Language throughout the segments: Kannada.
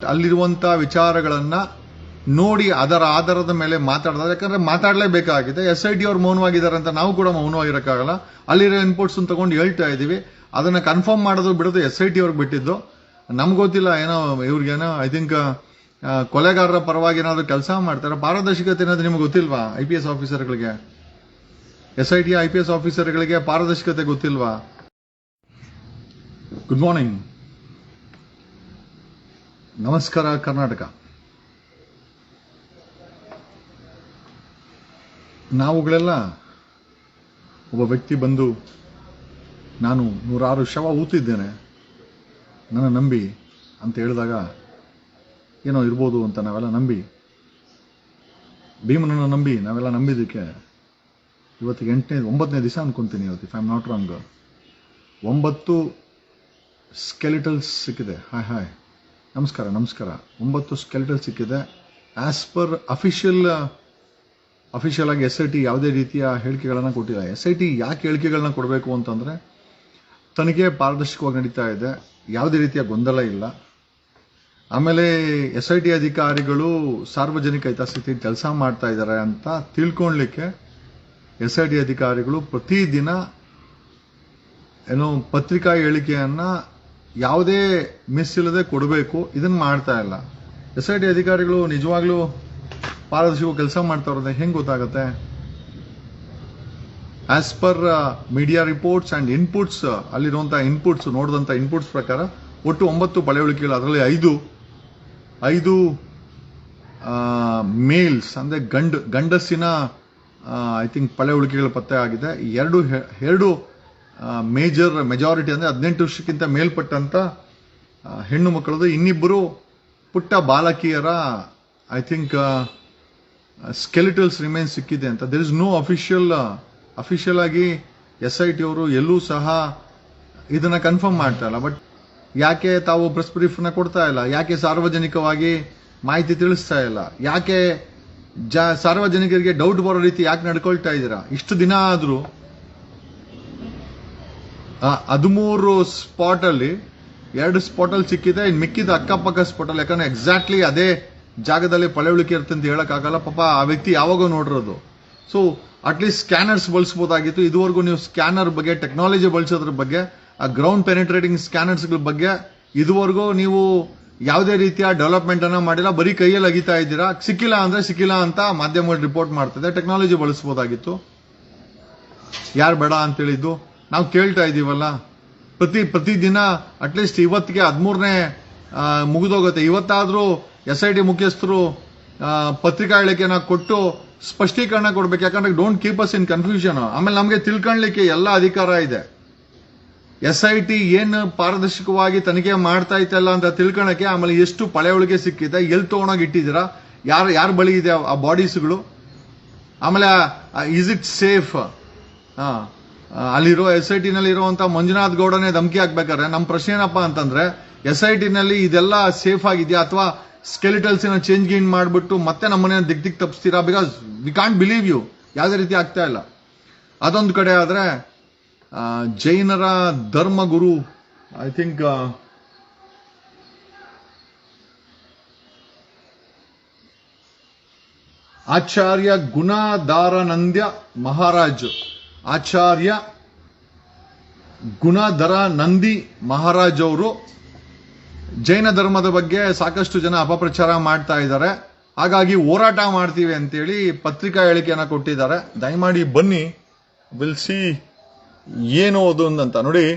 ಅಲ್ಲಿರುವಂಥ ವಿಚಾರಗಳನ್ನ ನೋಡಿ ಅದರ ಆಧಾರದ ಮೇಲೆ ಮಾತಾಡಿದ್ರೆ, ಯಾಕಂದ್ರೆ ಮಾತಾಡಲೇಬೇಕಾಗಿದೆ. SIT ಅವ್ರು ಮೌನವಾಗಿದ್ದಾರೆ ಅಂತ ನಾವು ಕೂಡ ಮೌನವಾಗಿರೋಕ್ಕಾಗಲ್ಲ. ಅಲ್ಲಿರೋ ಇನ್ಪುಟ್ಸ್ ತಗೊಂಡು ಹೇಳ್ತಾ ಇದೀವಿ. ಅದನ್ನ ಕನ್ಫರ್ಮ್ ಮಾಡೋದು ಬಿಡೋದು SIT ಅವ್ರಿಗೆ ಬಿಟ್ಟಿದ್ದು. ನಮ್ಗೆ ಗೊತ್ತಿಲ್ಲ, ಏನೋ ಇವ್ರಿಗೇನೋ ಐ ಥಿಂಕ್ ಕೊಲೆಗಾರರ ಪರವಾಗಿ ಏನಾದ್ರು ಕೆಲಸ ಮಾಡ್ತಾರೆ. ಪಾರದರ್ಶಕತೆ ಅನ್ನೋದು ನಿಮ್ಗೆ ಗೊತ್ತಿಲ್ವಾ? IPS ಆಫೀಸರ್ಗಳಿಗೆ, SIT IPS ಆಫೀಸರ್ಗಳಿಗೆ ಪಾರದರ್ಶಕತೆ ಗೊತ್ತಿಲ್ವಾ? ಗುಡ್ ಮಾರ್ನಿಂಗ್, ನಮಸ್ಕಾರ ಕರ್ನಾಟಕ. ನಾವುಗಳೆಲ್ಲ ಒಬ್ಬ ವ್ಯಕ್ತಿ ಬಂದು ನಾನು 106 ಶವ ಊತಿದ್ದೇನೆ, ನನ್ನ ನಂಬಿ ಅಂತ ಹೇಳಿದಾಗ ಏನೋ ಇರ್ಬೋದು ಅಂತ ನಾವೆಲ್ಲ ನಂಬಿ, ಭೀಮನನ್ನು ನಂಬಿ ನಾವೆಲ್ಲ ನಂಬಿದ್ದಕ್ಕೆ ಇವತ್ತಿಗೆ 9ನೇ ದಿವಸ ಅನ್ಕೊಂತೀನಿ. ಇವತ್ತು if I am not wrong 9 ಸ್ಕೆಲಿಟಲ್ಸ್ ಸಿಕ್ಕಿದೆ. ಹಾಯ್ ನಮಸ್ಕಾರ 9 ಸ್ಕೆಲಿಟಲ್ ಸಿಕ್ಕಿದೆ. ಆಸ್ ಪರ್ ಅಫಿಷಿಯಲ್ ಆಗಿ SIT ಯಾವುದೇ ರೀತಿಯ ಹೇಳಿಕೆಗಳನ್ನ ಕೊಟ್ಟಿಲ್ಲ. SIT ಯಾಕೆ ಹೇಳಿಕೆಗಳನ್ನ ಕೊಡಬೇಕು ಅಂತಂದ್ರೆ, ತನಿಖೆ ಪಾರದರ್ಶಕವಾಗಿ ನಡೀತಾ ಇದೆ, ಯಾವುದೇ ರೀತಿಯ ಗೊಂದಲ ಇಲ್ಲ. ಆಮೇಲೆ SIT ಅಧಿಕಾರಿಗಳು ಸಾರ್ವಜನಿಕ ಹಿತಾಸಕ್ತಿ ಕೆಲಸ ಮಾಡ್ತಾ ಇದ್ದಾರೆ ಅಂತ ತಿಳ್ಕೊಳ್ಲಿಕ್ಕೆ SIT ಅಧಿಕಾರಿಗಳು ಪ್ರತಿದಿನ ಏನೋ ಪತ್ರಿಕಾ ಹೇಳಿಕೆಯನ್ನ ಯಾವುದೇ ಮಿಸ್ ಇಲ್ಲದೆ ಕೊಡಬೇಕು. ಇದನ್ನ ಮಾಡ್ತಾ ಇಲ್ಲ. SIT ಅಧಿಕಾರಿಗಳು ನಿಜವಾಗ್ಲೂ ಪಾರದರ್ಶಕ ಕೆಲಸ ಮಾಡ್ತಾ ಇರೋದು ಹೆಂಗ್ ಗೊತ್ತಾಗುತ್ತೆ? As per media reports and inputs, ಅಲ್ಲಿರುವಂತಹ ಇನ್ಪುಟ್ಸ್, ನೋಡಿದಂತ ಇನ್ಪುಟ್ಸ್ ಪ್ರಕಾರ ಒಟ್ಟು 9 ಪಳೆಯುಳಿಕೆಗಳು. ಅದರಲ್ಲಿ 5 ಮೇಲ್ಸ್ ಅಂದ್ರೆ ಗಂಡಸಿನ ಐ ಥಿಂಕ್ ಪಳೆಯುಳಿಕೆಗಳು ಪತ್ತೆ ಆಗಿದೆ. ಎರಡು ಮೆಜಾರಿಟಿ ಅಂದ್ರೆ 18 ವರ್ಷಕ್ಕಿಂತ ಮೇಲ್ಪಟ್ಟಂತ ಹೆಣ್ಣು ಮಕ್ಕಳದು. ಇನ್ನಿಬ್ಬರು ಪುಟ್ಟ ಬಾಲಕಿಯರ ಐ ಥಿಂಕ್ ಸ್ಕೆಲಿಟಲ್ಸ್ ರಿಮೈನ್ಸ್ ಸಿಕ್ಕಿದೆ ಅಂತ. ದೇರ್ ಇಸ್ ನೋ ಅಫಿಷಿಯಲ್ ಆಗಿ SIT ಅವರು ಎಲ್ಲೂ ಸಹ ಇದನ್ನ ಕನ್ಫರ್ಮ್ ಮಾಡ್ತಾ ಇಲ್ಲ. ಬಟ್ ಯಾಕೆ ತಾವು ಪ್ರೆಸ್ ಬ್ರೀಫ್ ನ ಕೊಡ್ತಾ ಇಲ್ಲ? ಯಾಕೆ ಸಾರ್ವಜನಿಕವಾಗಿ ಮಾಹಿತಿ ತಿಳಿಸ್ತಾ ಇಲ್ಲ? ಯಾಕೆ ಸಾರ್ವಜನಿಕರಿಗೆ ಡೌಟ್ ಬರೋ ರೀತಿ ಯಾಕೆ ನಡ್ಕೊಳ್ತಾ ಇದ್ದೀರಾ? ಇಷ್ಟು ದಿನ ಆದ್ರೂ 13 ಸ್ಪಾಟ್ ಅಲ್ಲಿ 2 ಸ್ಪಾಟ್ ಅಲ್ಲಿ ಸಿಕ್ಕಿದೆ. ಇನ್ನು ಮಿಕ್ಕಿದ ಅಕ್ಕಪಕ್ಕ ಸ್ಪಾಟ್ ಅಲ್ಲಿ, ಯಾಕಂದ್ರೆ ಎಕ್ಸಾಕ್ಟ್ಲಿ ಅದೇ ಜಾಗದಲ್ಲಿ ಪಳೆಯುಳಿಕೆ ಇರುತ್ತೆ ಅಂತ ಹೇಳಕ್ಕಾಗಲ್ಲ. ಪಾಪ ಆ ವ್ಯಕ್ತಿ ಯಾವಾಗೋ ನೋಡಿರೋದು. ಸೊ ಅಟ್ಲೀಸ್ಟ್ ಸ್ಕ್ಯಾನರ್ಸ್ ಬಳಸಬಹುದಾಗಿತ್ತು. ಇದುವರೆಗೂ ನೀವು ಸ್ಕ್ಯಾನರ್ ಬಗ್ಗೆ, ಟೆಕ್ನಾಲಜಿ ಬಳಸೋದ್ರ ಬಗ್ಗೆ, ಆ ಗ್ರೌಂಡ್ ಪೆನಿಟ್ರೇಟಿಂಗ್ ಸ್ಕ್ಯಾನರ್ಸ್ ಬಗ್ಗೆ ಇದುವರೆಗೂ ನೀವು ಯಾವುದೇ ರೀತಿಯ ಡೆವಲಪ್ಮೆಂಟ್ ಅನ್ನ ಮಾಡಿಲ್ಲ. ಬರೀ ಕೈಯಲ್ಲಿ ಅಗಿತಾ ಇದ್ದೀರಾ. ಸಿಕ್ಕಿಲ್ಲ ಅಂತ ಮಾಧ್ಯಮಗಳು ರಿಪೋರ್ಟ್ ಮಾಡ್ತಿದೆ. ಟೆಕ್ನಾಲಜಿ ಬಳಸಬಹುದಾಗಿತ್ತು. ಯಾರು ಬೇಡ ಅಂತ ಹೇಳಿದ್ದು? ನಾವು ಕೇಳ್ತಾ ಇದೀವಲ್ಲ ಪ್ರತಿದಿನ. ಅಟ್ಲೀಸ್ಟ್ ಇವತ್ತಿಗೆ 13ನೇ ಮುಗಿದೋಗುತ್ತೆ. ಇವತ್ತಾದ್ರೂ SIT ಮುಖ್ಯಸ್ಥರು ಪತ್ರಿಕಾ ಹೇಳಿಕೆನ ಕೊಟ್ಟು ಸ್ಪಷ್ಟೀಕರಣ ಕೊಡ್ಬೇಕು. ಯಾಕಂದ್ರೆ don't keep us in confusion. ಆಮೇಲೆ ನಮಗೆ ತಿಳ್ಕೊಳ್ಳಿಕ್ಕೆ ಎಲ್ಲ ಅಧಿಕಾರ ಇದೆ. SIT ಏನು ಪಾರದರ್ಶಕವಾಗಿ ತನಿಖೆ ಮಾಡ್ತಾ ಇತ್ತಲ್ಲ ಅಂತ ತಿಳ್ಕೊಳಕ್ಕೆ. ಆಮೇಲೆ ಎಷ್ಟು ಪಳೆಯುಳಿಕೆ ಸಿಕ್ಕಿದೆ, ಎಲ್ಲಿ ತಗೊಂಡೋಗಿ ಇಟ್ಟಿದ್ದೀರಾ, ಯಾರ ಬಳಿ ಇದೆ ಆ ಬಾಡೀಸ್ಗಳು, ಆಮೇಲೆ ಇಸ್ ಇಟ್ ಸೇಫ್? ಅಲ್ಲಿರೋ SIT ನಲ್ಲಿ ಇರುವಂತ ಮಂಜುನಾಥ್ ಗೌಡನೇ ಧಮಕಿ ಹಾಕ್ಬೇಕಾದ್ರೆ ನಮ್ಮ ಪ್ರಶ್ನೆ ಏನಪ್ಪಾ ಅಂತಂದ್ರೆ, SIT ನಲ್ಲಿ ಇದೆಲ್ಲ ಸೇಫ್ ಆಗಿದೆಯಾ, ಅಥವಾ ಸ್ಕೆಲಿಟಲ್ಸ್ ಚೇಂಜ್ ಗೀನ್ ಮಾಡ್ಬಿಟ್ಟು ಮತ್ತೆ ನಮ್ಮನ್ನ ದಿಕ್ ತಪ್ಪಿಸ್ತೀರಾ? Because we can't believe you. ಯಾವುದೇ ರೀತಿ ಆಗ್ತಾ ಇಲ್ಲ. ಅದೊಂದು ಕಡೆ ಆದ್ರೆ ಜೈನರ ಧರ್ಮಗುರು ಐ ಥಿಂಕ್ ಆಚಾರ್ಯ ಗುಣಾಧಾರಾನಂದ್ಯ ಮಹಾರಾಜ್, ಆಚಾರ್ಯ ಗುಣಧರ ನಂದಿ ಮಹಾರಾಜ್ ಅವರು ಜೈನ ಧರ್ಮದ ಬಗ್ಗೆ ಸಾಕಷ್ಟು ಜನ ಅಪಪ್ರಚಾರ ಮಾಡ್ತಾ ಇದ್ದಾರೆ. ಹಾಗಾಗಿ ಹೋರಾಟ ಮಾಡ್ತೀವಿ ಅಂತೇಳಿ ಪತ್ರಿಕಾ ಹೇಳಿಕೆಯನ್ನ ಕೊಟ್ಟಿದ್ದಾರೆ. ದಯಮಾಡಿ ಬನ್ನಿ, ವಿಲ್ ಸಿ ಏನು ಅದು ಅಂತ ನೋಡಿ.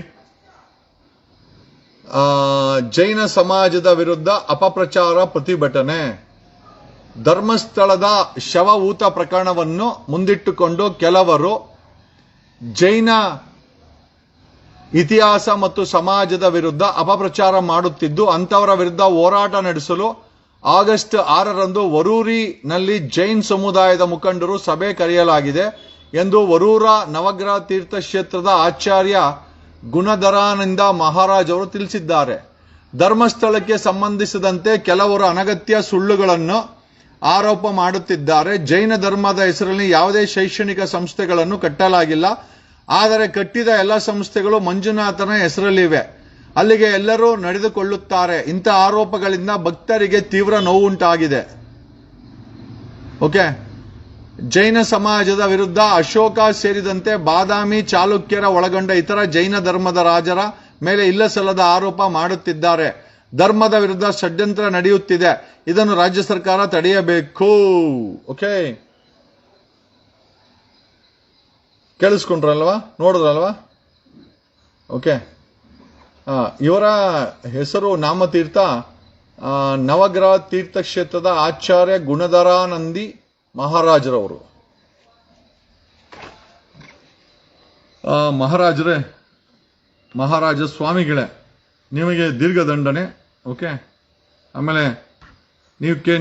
ಜೈನ ಸಮಾಜದ ವಿರುದ್ಧ ಅಪಪ್ರಚಾರ ಪ್ರತಿಭಟನೆ. ಧರ್ಮಸ್ಥಳದ ಶವ ಊತ ಪ್ರಕರಣವನ್ನು ಮುಂದಿಟ್ಟುಕೊಂಡು ಕೆಲವರು ಜೈನ ಇತಿಹಾಸ ಮತ್ತು ಸಮಾಜದ ವಿರುದ್ಧ ಅಪಪ್ರಚಾರ ಮಾಡುತ್ತಿದ್ದು, ಅಂತವರ ವಿರುದ್ಧ ಹೋರಾಟ ನಡೆಸಲು ಆಗಸ್ಟ್ 6ರಂದು ವರೂರಿನಲ್ಲಿ ಜೈನ್ ಸಮುದಾಯದ ಮುಖಂಡರು ಸಭೆ ಕರೆಯಲಾಗಿದೆ ಎಂದು ವರೂರ ನವಗ್ರಹ ತೀರ್ಥಕ್ಷೇತ್ರದ ಆಚಾರ್ಯ ಗುಣಧರಾನಂದ ಮಹಾರಾಜ್ ಅವರು ತಿಳಿಸಿದ್ದಾರೆ. ಧರ್ಮಸ್ಥಳಕ್ಕೆ ಸಂಬಂಧಿಸಿದಂತೆ ಕೆಲವರು ಅನಗತ್ಯ ಸುಳ್ಳುಗಳನ್ನು ಆರೋಪ ಮಾಡುತ್ತಿದ್ದಾರೆ. ಜೈನ ಧರ್ಮದ ಹೆಸರಲ್ಲಿ ಯಾವುದೇ ಶೈಕ್ಷಣಿಕ ಸಂಸ್ಥೆಗಳನ್ನು ಕಟ್ಟಲಾಗಿಲ್ಲ. ಆದರೆ ಕಟ್ಟಿದ ಎಲ್ಲ ಸಂಸ್ಥೆಗಳು ಮಂಜುನಾಥನ ಹೆಸರಲ್ಲಿವೆ. ಅಲ್ಲಿಗೆ ಎಲ್ಲರೂ ನಡೆದುಕೊಳ್ಳುತ್ತಾರೆ. ಇಂಥ ಆರೋಪಗಳಿಂದ ಭಕ್ತರಿಗೆ ತೀವ್ರ ನೋವುಂಟಾಗಿದೆ. ಓಕೆ, ಜೈನ ಸಮಾಜದ ವಿರುದ್ಧ ಅಶೋಕ ಸೇರಿದಂತೆ ಬಾದಾಮಿ ಚಾಲುಕ್ಯರ ಒಳಗೊಂಡ ಇತರ ಜೈನ ಧರ್ಮದ ರಾಜರ ಮೇಲೆ ಇಲ್ಲಸಲ್ಲದ ಆರೋಪ ಮಾಡುತ್ತಿದ್ದಾರೆ. ಧರ್ಮದ ವಿರುದ್ಧ ಷಡ್ಯಂತ್ರ ನಡೆಯುತ್ತಿದೆ. ಇದನ್ನು ರಾಜ್ಯ ಸರ್ಕಾರ ತಡೆಯಬೇಕು. ಓಕೆ, ಕೇಳಿಸ್ಕೊಂಡ್ರಲ್ವಾ, ನೋಡಿದ್ರಲ್ವಾ? ಓಕೆ, ಇವರ ಹೆಸರು ನಾಮತೀರ್ಥ ನವಗ್ರಹ ತೀರ್ಥಕ್ಷೇತ್ರದ ಆಚಾರ್ಯ ಗುಣಧರಾನಂದಿ ಮಹಾರಾಜರವರು. ಮಹಾರಾಜ ಸ್ವಾಮಿಗಳೇ, ನಿಮಗೆ ದೀರ್ಘದಂಡನೆ. ಓಕೆ, ಆಮೇಲೆ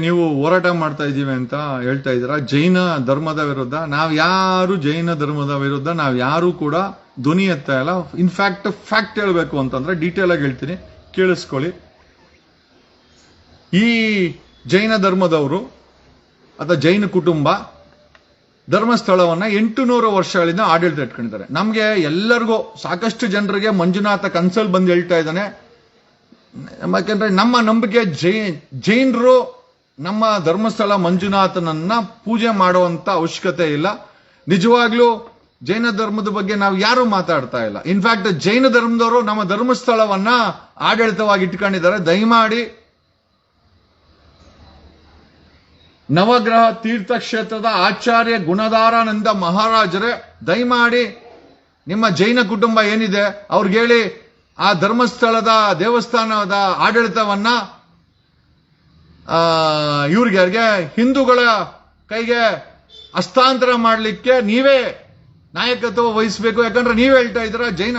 ನೀವು ಹೋರಾಟ ಮಾಡ್ತಾ ಇದ್ದೀವಿ ಅಂತ ಹೇಳ್ತಾ ಇದ್ದೀರಾ ಜೈನ ಧರ್ಮದ ವಿರುದ್ಧ. ಜೈನ ಧರ್ಮದ ವಿರುದ್ಧ ಯಾರು ಕೂಡ ಧ್ವನಿ ಎತ್ತಾ ಇಲ್ಲ. ಇನ್ಫ್ಯಾಕ್ಟ್ ಫ್ಯಾಕ್ಟ್ ಹೇಳ್ಬೇಕು ಅಂತಂದ್ರೆ ಡೀಟೇಲ್ ಆಗಿ ಹೇಳ್ತೀನಿ, ಕೇಳಿಸ್ಕೊಳ್ಳಿ. ಈ ಜೈನ ಧರ್ಮದವರು ಅಥವಾ ಜೈನ ಕುಟುಂಬ ಧರ್ಮಸ್ಥಳವನ್ನ 800 ವರ್ಷಗಳಿಂದ ಆಡಳಿತ ಇಟ್ಕೊಂಡಿದ್ದಾರೆ. ನಮ್ಗೆ ಎಲ್ಲರಿಗೂ ಸಾಕಷ್ಟು ಜನರಿಗೆ ಮಂಜುನಾಥ ಕನ್ಸಲ್ ಬಂದು ಹೇಳ್ತಾ ಇದ್ದಾನೆ. ಯಾಕಂದ್ರೆ ನಮ್ಮ ನಂಬಿಕೆ ಜೈನರು ನಮ್ಮ ಧರ್ಮಸ್ಥಳ ಮಂಜುನಾಥನನ್ನ ಪೂಜೆ ಮಾಡುವಂತ ಅವಶ್ಯಕತೆ ಇಲ್ಲ. ನಿಜವಾಗ್ಲೂ ಜೈನ ಧರ್ಮದ ಬಗ್ಗೆ ನಾವು ಯಾರು ಮಾತಾಡ್ತಾ ಇಲ್ಲ. ಇನ್ಫ್ಯಾಕ್ಟ್ ಜೈನ ಧರ್ಮದವರು ನಮ್ಮ ಧರ್ಮಸ್ಥಳವನ್ನ ಆಡಳಿತವಾಗಿ ಇಟ್ಕೊಂಡಿದ್ದಾರೆ. ದಯಮಾಡಿ ನವಗ್ರಹ ತೀರ್ಥಕ್ಷೇತ್ರದ ಆಚಾರ್ಯ ಗುಣಧಾರಾನಂದ ಮಹಾರಾಜರೇ, ದಯಮಾಡಿ ನಿಮ್ಮ ಜೈನ ಕುಟುಂಬ ಏನಿದೆ ಅವ್ರಿಗೆ ಹೇಳಿ ಆ ಧರ್ಮಸ್ಥಳದ ದೇವಸ್ಥಾನದ ಆಡಳಿತವನ್ನ ಇವ್ರಿಗೆ ಹಿಂದೂಗಳ ಕೈಗೆ ಹಸ್ತಾಂತರ ಮಾಡಲಿಕ್ಕೆ ನೀವೇ ನಾಯಕತ್ವ ವಹಿಸಬೇಕು. ಯಾಕಂದ್ರೆ ನೀವೇ ಹೇಳ್ತಾ ಇದ್ದೀರಾ ಜೈನ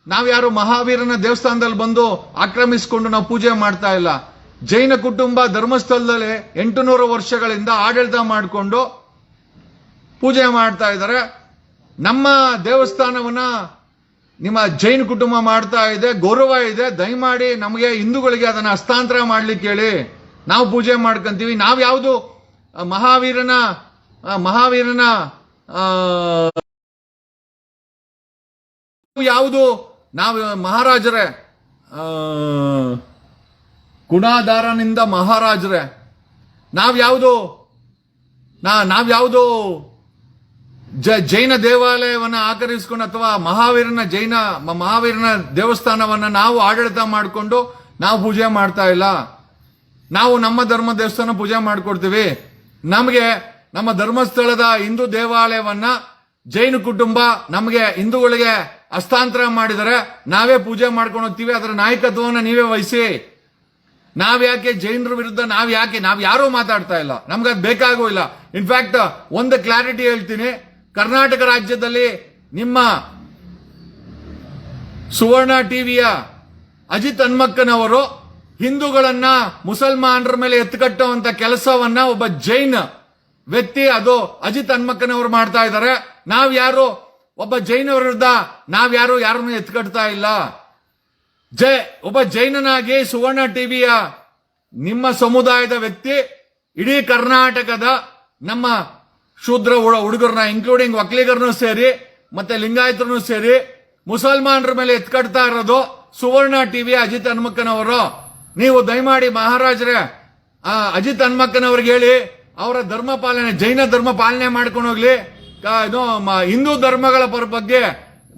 ನಾವ್ಯಾರು ಮಹಾವೀರನ ದೇವಸ್ಥಾನದಲ್ಲಿ ಬಂದು ಆಕ್ರಮಿಸಿಕೊಂಡು ನಾವು ಪೂಜೆ ಮಾಡ್ತಾ ಇಲ್ಲ. ಜೈನ ಕುಟುಂಬ ಧರ್ಮಸ್ಥಳದಲ್ಲಿ 800 ವರ್ಷಗಳಿಂದ ಆಡಳಿತ ಮಾಡಿಕೊಂಡು ಪೂಜೆ ಮಾಡ್ತಾ ಇದ್ದಾರೆ. ನಮ್ಮ ದೇವಸ್ಥಾನವನ್ನ ನಿಮ್ಮ ಜೈನ ಕುಟುಂಬ ಮಾಡ್ತಾ ಇದೆ, ಗೌರವ ಇದೆ. ದಯಮಾಡಿ ನಮಗೆ ಹಿಂದೂಗಳಿಗೆ ಅದನ್ನ ಹಸ್ತಾಂತರ ಮಾಡ್ಲಿಕ್ಕೆ ಹೇಳಿ, ನಾವು ಪೂಜೆ ಮಾಡ್ಕೊಂತೀವಿ. ನಾವ್ಯಾವುದು ಮಹಾವೀರನ ಯಾವುದು ನಾವು ಮಹಾರಾಜರೇ, ಗುಣಾಧಾರನಿಂದ ಮಹಾರಾಜರೇ, ನಾವ್ಯಾವುದು ಜೈನ ದೇವಾಲಯವನ್ನ ಆಕರಿಸಿಕೊಂಡು ಅಥವಾ ಮಹಾವೀರನ ದೇವಸ್ಥಾನವನ್ನ ನಾವು ಆಡಳಿತ ಮಾಡಿಕೊಂಡು ನಾವು ಪೂಜೆ ಮಾಡ್ತಾ ಇಲ್ಲ. ನಾವು ನಮ್ಮ ಧರ್ಮ ದೇವಸ್ಥಾನ ಪೂಜೆ ಮಾಡ್ಕೊಡ್ತೀವಿ. ನಮಗೆ ನಮ್ಮ ಧರ್ಮಸ್ಥಳದ ಹಿಂದೂ ದೇವಾಲಯವನ್ನ ಜೈನ ಕುಟುಂಬ ನಮಗೆ ಹಿಂದೂಗಳಿಗೆ ಹಸ್ತಾಂತರ ಮಾಡಿದರೆ ನಾವೇ ಪೂಜೆ ಮಾಡ್ಕೊಂಡು ಹೋಗ್ತೀವಿ. ಅದರ ನಾಯಕತ್ವವನ್ನು ನೀವೇ ವಹಿಸಿ. ನಾವ್ಯಾಕೆ ಜೈನರ ವಿರುದ್ಧ ನಾವ್ಯಾರೂ ಮಾತಾಡ್ತಾ ಇಲ್ಲ. ನಮ್ಗೆ ಅದು ಬೇಕಾಗೂ ಇಲ್ಲ. ಇನ್ಫ್ಯಾಕ್ಟ್ ಒಂದು ಕ್ಲಾರಿಟಿ ಹೇಳ್ತೀನಿ, ಕರ್ನಾಟಕ ರಾಜ್ಯದಲ್ಲಿ ನಿಮ್ಮ ಸುವರ್ಣ ಟಿವಿಯ ಅಜಿತ್ ಹನ್ಮಕ್ಕನವರು ಹಿಂದೂಗಳನ್ನ ಮುಸಲ್ಮಾನರ ಮೇಲೆ ಎತ್ತುಕಟ್ಟುವಂತ ಕೆಲಸವನ್ನ ಒಬ್ಬ ಜೈನ್ ವ್ಯಕ್ತಿ, ಅದು ಅಜಿತ್ ಹನ್ಮಕ್ಕನವರು ಮಾಡ್ತಾ ಇದ್ದಾರೆ. ಒಬ್ಬ ಜೈನ ವಿರುದ್ಧ ಯಾರನ್ನು ಎತ್ತುಕಟ್ತಾ ಇಲ್ಲ. ಒಬ್ಬ ಜೈನನಾಗಿ ಸುವರ್ಣ ಟಿವಿಯ ನಿಮ್ಮ ಸಮುದಾಯದ ವ್ಯಕ್ತಿ ಇಡೀ ಕರ್ನಾಟಕದ ನಮ್ಮ ಶೂದ್ರ ಹುಡುಗರನ್ನ ಇನ್ಕ್ಲೂಡಿಂಗ್ ಒಕ್ಕಲಿಗರನ್ನು ಸೇರಿ ಮತ್ತೆ ಲಿಂಗಾಯತರನ್ನು ಸೇರಿ ಮುಸಲ್ಮಾನರ ಮೇಲೆ ಎತ್ಕಟ್ತಾ ಇರೋದು ಸುವರ್ಣ ಟಿವಿಯ ಅಜಿತ್ ಹನ್ಮಕ್ಕನವರು. ನೀವು ದಯಮಾಡಿ ಮಹಾರಾಜರೇ ಅಜಿತ್ ಹನ್ಮಕ್ಕನವ್ರಿಗೆ ಹೇಳಿ, ಅವರ ಧರ್ಮ ಪಾಲನೆ, ಜೈನ ಧರ್ಮ ಪಾಲನೆ ಮಾಡ್ಕೊಂಡು ಹೋಗ್ಲಿ. ಹಿಂದೂ ಧರ್ಮಗಳ ಬಗ್ಗೆ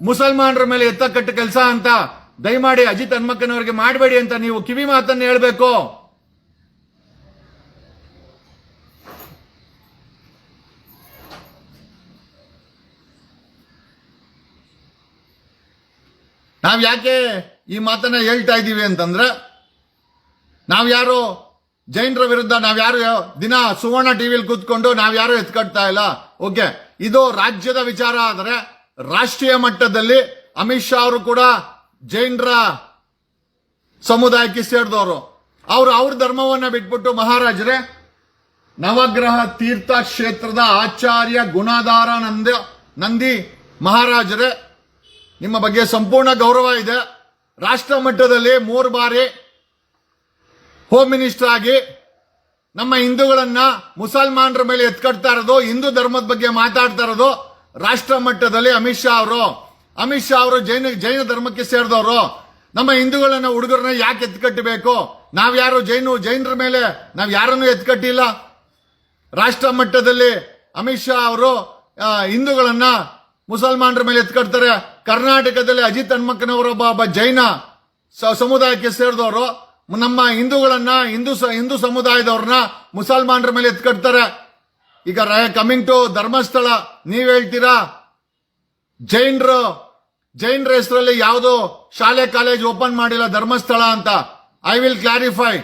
ಮುಸಲ್ಮಾನರ ಮೇಲೆ ಎತ್ತಕಟ್ಟು ಕೆಲಸ ಅಂತ ದಯಮಾಡಿ ಅಜಿತ್ ಹನ್ಮಕ್ಕನವರಿಗೆ ಮಾಡಬೇಡಿ ಅಂತ ನೀವು ಕಿವಿ ಮಾತನ್ನು ಹೇಳಬೇಕು. ನಾವ್ ಯಾಕೆ ಈ ಮಾತನ್ನ ಹೇಳ್ತಾ ಇದ್ದೀವಿ ಅಂತಂದ್ರೆ, ನಾವ್ಯಾರು ಜೈನರ ವಿರುದ್ಧ ದಿನ ಸುವರ್ಣ ಟಿವಿಲಿ ಕೂತ್ಕೊಂಡು ನಾವ್ಯಾರು ಎತ್ಕಟ್ತಾ ಇಲ್ಲ. ಓಕೆ, ಇದು ರಾಜ್ಯದ ವಿಚಾರ. ಆದರೆ ರಾಷ್ಟ್ರೀಯ ಮಟ್ಟದಲ್ಲಿ ಅಮಿತ್ ಶಾ ಅವರು ಕೂಡ ಜೈನರ ಸಮುದಾಯಕ್ಕೆ ಸೇರಿದವರು. ಅವ್ರ ಧರ್ಮವನ್ನ ಬಿಟ್ಬಿಟ್ಟು ಮಹಾರಾಜರೇ, ನವಗ್ರಹ ತೀರ್ಥ ಕ್ಷೇತ್ರದ ಆಚಾರ್ಯ ನಂದಿ ಮಹಾರಾಜರೇ, ನಿಮ್ಮ ಬಗ್ಗೆ ಸಂಪೂರ್ಣ ಗೌರವ ಇದೆ. ರಾಷ್ಟ್ರ ಮಟ್ಟದಲ್ಲಿ 3 ಬಾರಿ ಹೋಮ್ ಮಿನಿಸ್ಟರ್ ಆಗಿ ನಮ್ಮ ಹಿಂದೂಗಳನ್ನ ಮುಸಲ್ಮಾನರ ಮೇಲೆ ಎತ್ಕಟ್ತಾ ಇರೋದು, ಹಿಂದೂ ಧರ್ಮದ ಬಗ್ಗೆ ಮಾತಾಡ್ತಾ ಇರೋದು ರಾಷ್ಟ್ರ ಮಟ್ಟದಲ್ಲಿ ಅಮಿತ್ ಶಾ ಅವರು. ಅಮಿತ್ ಶಾ ಅವರು ಜೈನ ಧರ್ಮಕ್ಕೆ ಸೇರಿದವರು. ನಮ್ಮ ಹಿಂದೂಗಳನ್ನ ಹುಡುಗರನ್ನ ಯಾಕೆ ಎತ್ಕಟ್ಟಬೇಕು? ನಾವ್ಯಾರು ಜೈನರ ಮೇಲೆ ನಾವ್ ಯಾರನ್ನು ಎತ್ಕಟ್ಟಿಲ್ಲ. ರಾಷ್ಟ್ರ ಮಟ್ಟದಲ್ಲಿ ಅಮಿತ್ ಶಾ ಅವರು ಹಿಂದೂಗಳನ್ನ ಮುಸಲ್ಮಾನರ ಮೇಲೆ ಎತ್ಕಟ್ತಾರೆ. ಕರ್ನಾಟಕದಲ್ಲಿ ಅಜಿತ್ ಹನುಮಕ್ಕನವರೊಬ್ಬ ಜೈನ ಸಮುದಾಯಕ್ಕೆ ಸೇರಿದವರು ನಮ್ಮ ಹಿಂದೂಗಳನ್ನ ಹಿಂದೂ ಸಮುದಾಯದವ್ರನ್ನ ಮುಸಲ್ಮಾನರ ಮೇಲೆ ಎತ್ಕಟ್ತಾರೆ. ಈಗ ಕಮಿಂಗ್ ಟು ಧರ್ಮಸ್ಥಳ, ನೀವ್ ಹೇಳ್ತೀರಾ ಜೈನರ ಹೆಸರಲ್ಲಿ ಯಾವುದು ಶಾಲೆ ಕಾಲೇಜ್ ಓಪನ್ ಮಾಡಿಲ್ಲ ಧರ್ಮಸ್ಥಳ ಅಂತ. I will clarify.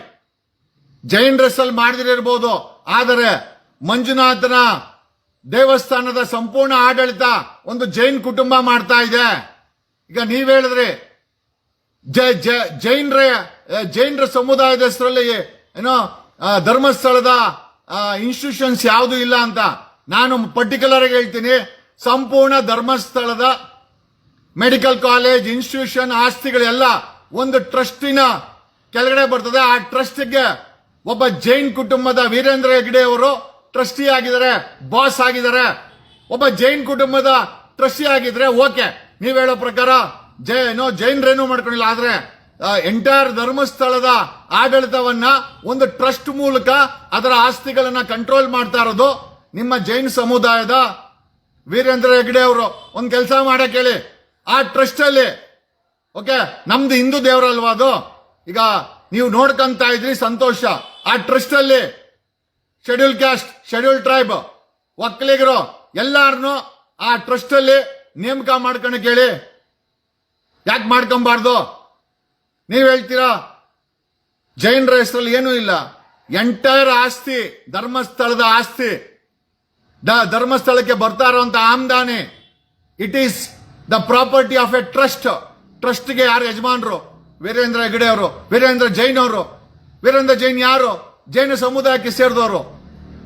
ಜೈನರ ಹೆಸರಲ್ಲಿ ಮಾಡದಿರಬಹುದು, ಆದರೆ ಮಂಜುನಾಥನ ದೇವಸ್ಥಾನದ ಸಂಪೂರ್ಣ ಆಡಳಿತ ಒಂದು ಜೈನ್ ಕುಟುಂಬ ಮಾಡ್ತಾ ಇದೆ. ಈಗ ನೀವ್ ಹೇಳಿದ್ರಿ ಜೈನರ ಸಮುದಾಯದ ಹೆಸರಲ್ಲಿ ಏನೋ ಧರ್ಮಸ್ಥಳದ ಇನ್ಸ್ಟಿಟ್ಯೂಷನ್ಸ್ ಯಾವುದು ಇಲ್ಲ ಅಂತ. ನಾನು ಪರ್ಟಿಕ್ಯುಲರ್ ಆಗಿ ಹೇಳ್ತೀನಿ, ಸಂಪೂರ್ಣ ಧರ್ಮಸ್ಥಳದ ಮೆಡಿಕಲ್ ಕಾಲೇಜ್ ಇನ್ಸ್ಟಿಟ್ಯೂಷನ್ ಆಸ್ತಿಗಳೆಲ್ಲ ಒಂದು ಟ್ರಸ್ಟಿನ ಕೆಳಗಡೆ ಬರ್ತದೆ. ಆ ಟ್ರಸ್ಟ್ಗೆ ಒಬ್ಬ ಜೈನ್ ಕುಟುಂಬದ ವೀರೇಂದ್ರ ಹೆಗ್ಡೆ ಅವರು ಟ್ರಸ್ಟಿ ಆಗಿದ್ದಾರೆ, ಬಾಸ್ ಆಗಿದ್ದಾರೆ. ಒಬ್ಬ ಜೈನ್ ಕುಟುಂಬದ ಟ್ರಸ್ಟಿ ಆಗಿದ್ರೆ ಓಕೆ, ನೀವ್ ಹೇಳೋ ಪ್ರಕಾರ ಜೈನರೇನು ಮಾಡ್ಕೊಂಡಿಲ್ಲ. ಆದ್ರೆ ಎಂಟೈರ್ ಧರ್ಮಸ್ಥಳದ ಆಡಳಿತವನ್ನ ಒಂದು ಟ್ರಸ್ಟ್ ಮೂಲಕ ಅದರ ಆಸ್ತಿಗಳನ್ನ ಕಂಟ್ರೋಲ್ ಮಾಡ್ತಾ ಇರೋದು ನಿಮ್ಮ ಜೈನ್ ಸಮುದಾಯದ ವೀರೇಂದ್ರ ಹೆಗ್ಡೆ ಅವರು. ಒಂದ್ ಕೆಲಸ ಮಾಡಕ್ ಹೇಳಿ, ಆ ಟ್ರಸ್ಟ್ ಅಲ್ಲಿ ಓಕೆ, ನಮ್ದು ಹಿಂದೂ ದೇವರಲ್ವಾ ಅದು. ಈಗ ನೀವು ನೋಡ್ಕೊಂತ ಇದ್ರಿ, ಸಂತೋಷ. ಆ ಟ್ರಸ್ಟ್ ಅಲ್ಲಿ ಶೆಡ್ಯೂಲ್ ಕ್ಯಾಸ್ಟ್, ಶೆಡ್ಯೂಲ್ ಟ್ರೈಬ್, ಒಕ್ಕಲಿಗರು ಎಲ್ಲಾರನು ಆ ಟ್ರಸ್ಟ್ ಅಲ್ಲಿ ನೇಮಕ ಮಾಡ್ಕೊಳಕ್ ಹೇಳಿ. ಯಾಕೆ ಮಾಡ್ಕೊಂಬಾರ್ದು? ನೀವ್ ಹೇಳ್ತೀರಾ ಜೈನರ ಹೆಸರಲ್ಲಿ ಏನೂ ಇಲ್ಲ. ಎಂಟೈರ್ ಆಸ್ತಿ ಧರ್ಮಸ್ಥಳದ ಆಸ್ತಿ, ಧರ್ಮಸ್ಥಳಕ್ಕೆ ಬರ್ತಾ ಇರುವಂತ ಆಮ್ದಾನಿ, it is the property of a trust. ಟ್ರಸ್ಟ್ಗೆ ಯಾರು ಯಜಮಾನರು? ವೀರೇಂದ್ರ ಹೆಗ್ಡೆ ಅವರು, ವೀರೇಂದ್ರ ಜೈನ್ ಅವರು. ವೀರೇಂದ್ರ ಜೈನ್ ಯಾರು? ಜೈನ ಸಮುದಾಯಕ್ಕೆ ಸೇರಿದವರು.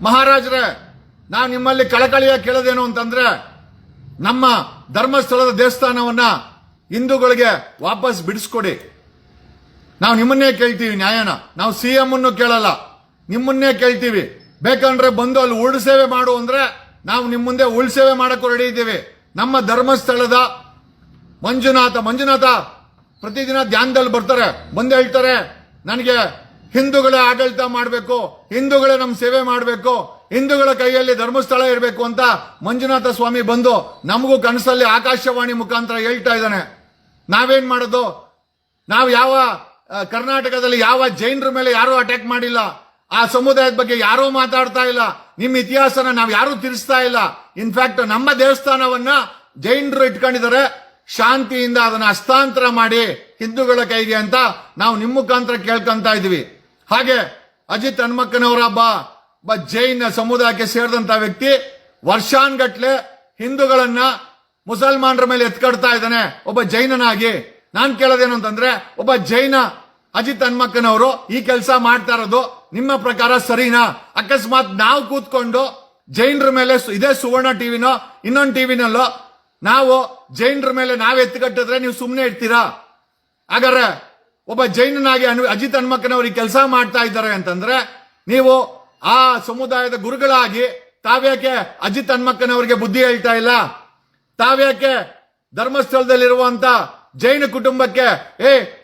ಮಹಾರಾಜರೇ, ನಾನು ನಿಮ್ಮಲ್ಲಿ ಕಳಕಳಿಯಾಗಿ ಕೇಳೋದೇನು ಅಂತಂದ್ರೆ, ನಮ್ಮ ಧರ್ಮಸ್ಥಳದ ದೇವಸ್ಥಾನವನ್ನ ಹಿಂದೂಗಳಿಗೆ ವಾಪಸ್ ಬಿಡಿಸ್ಕೊಡಿ. ನಾವು ನಿಮ್ಮನ್ನೇ ಕೇಳ್ತೀವಿ ನ್ಯಾಯನ. ನಾವು ಸಿಎಂ ಅನ್ನು ಕೇಳಲ್ಲ, ನಿಮ್ಮನ್ನೇ ಕೇಳ್ತೀವಿ. ಬೇಕಂದ್ರೆ ಬಂದು ಅಲ್ಲಿ ಉಳು ಸೇವೆ ಮಾಡು ಅಂದ್ರೆ ನಾವು ನಿಮ್ಮ ಮುಂದೆ ಉಳು ಸೇವೆ ಮಾಡಕ್ಕೂ ರೆಡಿ ಇದ್ದೀವಿ. ನಮ್ಮ ಧರ್ಮಸ್ಥಳದ ಮಂಜುನಾಥ ಪ್ರತಿದಿನ ಧ್ಯಾನದಲ್ಲಿ ಬರ್ತಾರೆ, ಬಂದು ಹೇಳ್ತಾರೆ ನನಗೆ ಹಿಂದೂಗಳೇ ಆಡಳಿತ ಮಾಡಬೇಕು, ಹಿಂದೂಗಳೇ ನಮ್ಮ ಸೇವೆ ಮಾಡಬೇಕು, ಹಿಂದೂಗಳ ಕೈಯಲ್ಲಿ ಧರ್ಮಸ್ಥಳ ಇರಬೇಕು ಅಂತ ಮಂಜುನಾಥ ಸ್ವಾಮಿ ಬಂದು ನಮಗೂ ಕನಸಲ್ಲಿ ಆಕಾಶವಾಣಿ ಮುಖಾಂತರ ಹೇಳ್ತಾ ಇದ್ದಾನೆ. ನಾವೇನ್ ಮಾಡೋದು? ನಾವು ಯಾವ ಕರ್ನಾಟಕದಲ್ಲಿ ಯಾವ ಜೈನರ ಮೇಲೆ ಯಾರೂ ಅಟ್ಯಾಕ್ ಮಾಡಿಲ್ಲ. ಆ ಸಮುದಾಯದ ಬಗ್ಗೆ ಯಾರೂ ಮಾತಾಡ್ತಾ ಇಲ್ಲ. ನಿಮ್ಮ ಇತಿಹಾಸನ ನಾವು ಯಾರೂ ತಿರ್ಸ್ತಾ ಇಲ್ಲ. ಇನ್ಫ್ಯಾಕ್ಟ್ ನಮ್ಮ ದೇವಸ್ಥಾನವನ್ನ ಜೈನರು ಇಟ್ಕೊಂಡಿದ್ದಾರೆ, ಶಾಂತಿಯಿಂದ ಅದನ್ನ ಹಸ್ತಾಂತರ ಮಾಡಿ ಹಿಂದೂಗಳ ಕೈಗೆ ಅಂತ ನಾವು ನಿಮ್ಮ ಮುಖಾಂತರ ಕೇಳ್ಕೊಂತ ಇದೀವಿ. ಹಾಗೆ ಅಜಿತ್ ಹನುಮಕ್ಕನವರ ಒಬ್ಬ ಜೈನ ಸಮುದಾಯಕ್ಕೆ ಸೇರಿದಂತ ವ್ಯಕ್ತಿ ವರ್ಷಾನ್ಗಟ್ಲೆ ಹಿಂದೂಗಳನ್ನ ಮುಸಲ್ಮಾನರ ಮೇಲೆ ಎತ್ಕಡ್ತಾ ಇದ್ದಾನೆ ಒಬ್ಬ ಜೈನನಾಗಿ. ನಾನ್ ಕೇಳೋದೇನು ಅಂತಂದ್ರೆ, ಒಬ್ಬ ಜೈನ ಅಜಿತ್ ಹನುಮಕ್ಕನವರು ಈ ಕೆಲಸ ಮಾಡ್ತಾ ಇರೋದು ನಿಮ್ಮ ಪ್ರಕಾರ ಸರಿನಾ? ಅಕಸ್ಮಾತ್ ನಾವು ಕೂತ್ಕೊಂಡು ಜೈನರ ಮೇಲೆ ಇದೇ ಸುವರ್ಣ ಟಿವಿನೋ ಇನ್ನೊಂದು ಟಿವಿನಲ್ಲೋ ನಾವು ಜೈನರ ಮೇಲೆ ನಾವ್ ಎತ್ಕಟ್ಟಿದ್ರೆ ನೀವು ಸುಮ್ಮನೆ ಇರ್ತೀರಾ? ಹಾಗಾದ್ರೆ ಒಬ್ಬ ಜೈನನಾಗಿ ಅಜಿತ್ ಹನುಮಕ್ಕನವರು ಈ ಕೆಲಸ ಮಾಡ್ತಾ ಇದ್ದಾರೆ ಅಂತಂದ್ರೆ, ನೀವು ಆ ಸಮುದಾಯದ ಗುರುಗಳಾಗಿ ತಾವ್ಯಾಕೆ ಅಜಿತ್ ಹನುಮಕ್ಕನವರಿಗೆ ಬುದ್ಧಿ ಹೇಳ್ತಾ ಇಲ್ಲ? ತಾವ್ಯಾಕೆ ಧರ್ಮಸ್ಥಳದಲ್ಲಿರುವಂತ ಜೈನ ಕುಟುಂಬಕ್ಕೆ